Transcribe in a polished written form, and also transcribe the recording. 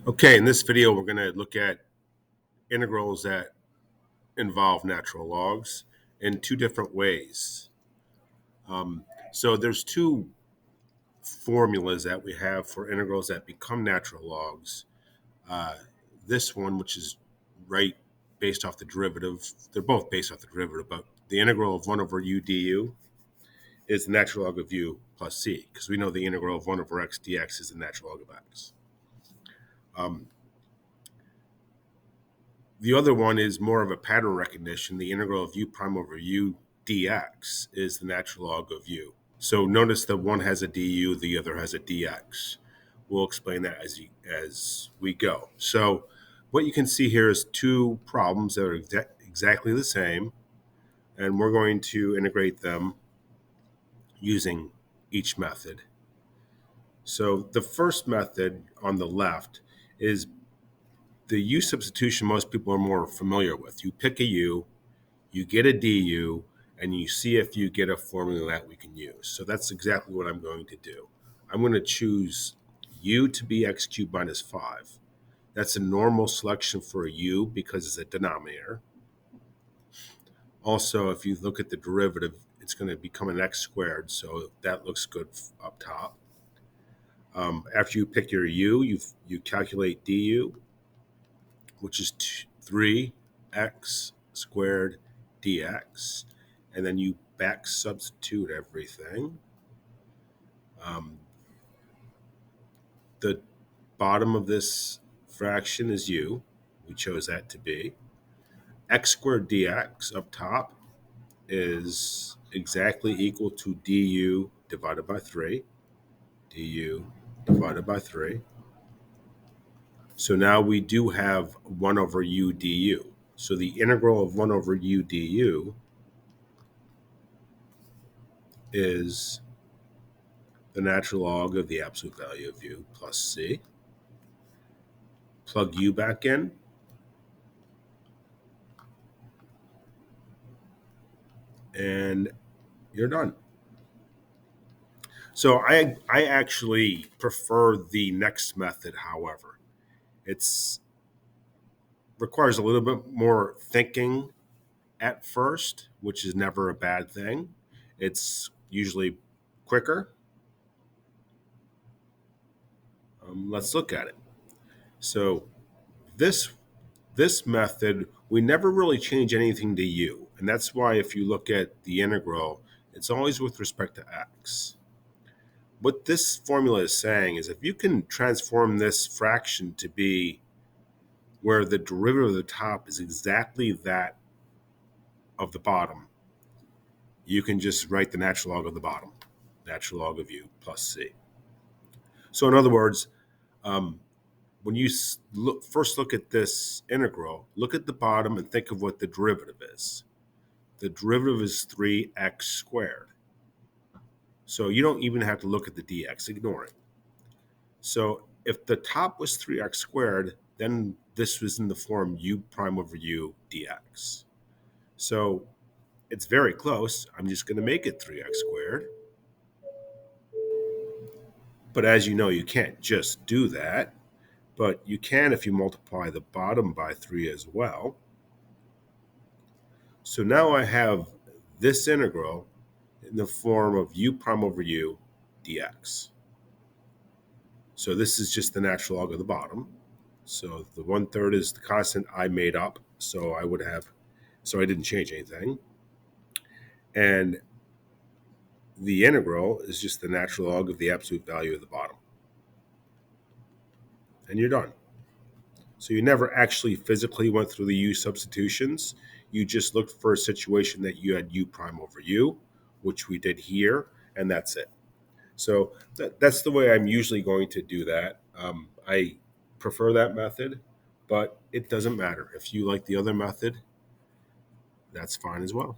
Okay, in this video, we're going to look at integrals that involve natural logs in two different ways. So there's two formulas that we have for integrals that become natural logs. Uh, this one, which is right based off the derivative, they're both based off the derivative, but the integral of 1 over u du is the natural log of u plus c, because we know the integral of 1 over x dx is the natural log of x. The other one is more of a pattern recognition. The integral of u prime over u dx is the natural log of u. So notice that one has a du, the other has a dx. We'll explain that as we go. So what you can see here is two problems that are exactly the same, and we're going to integrate them using each method. So the first method on the left is the u substitution most people are more familiar with. You pick a u, you get a du, and you see if you get a formula that we can use. So that's exactly what I'm going to do. I'm going to choose u to be x cubed minus 5. That's a normal selection for a u because it's a denominator. Also, if you look at the derivative, it's going to become an x squared, so that looks good up top. After you pick your u, you calculate du, which is 3x squared dx, and then you back substitute everything. The bottom of this fraction is u. We chose that to be. X squared dx up top is exactly equal to du divided by 3. Du divided by 3. So now we do have 1 over u du. So the integral of 1 over u du is the natural log of the absolute value of u plus c. Plug u back in. And you're done. So I actually prefer the next method, however. It's requires a little bit more thinking at first, which is never a bad thing. It's usually quicker. Let's look at it. So this this method, we never really change anything to u. And that's why if you look at the integral, it's always with respect to x. What this formula is saying is if you can transform this fraction to be where the derivative of the top is exactly that of the bottom, you can just write the natural log of the bottom, natural log of u plus c. So in other words, when you first look at this integral, look at the bottom and think of what the derivative is. The derivative is 3x squared. So you don't even have to look at the dx, ignore it. So if the top was 3x squared, then this was in the form u prime over u dx. So it's very close. I'm just going to make it 3x squared. But as you know, you can't just do that. But you can if you multiply the bottom by 3 as well. So now I have this integral in the form of u prime over u dx. So this is just the natural log of the bottom. So the 1/3 is the constant I made up. So I didn't change anything. And the integral is just the natural log of the absolute value of the bottom. And you're done. So you never actually physically went through the u substitutions. You just looked for a situation that you had u prime over u, which we did here, and that's it. So that's the way I'm usually going to do that. I prefer that method, but it doesn't matter. If you like the other method, that's fine as well.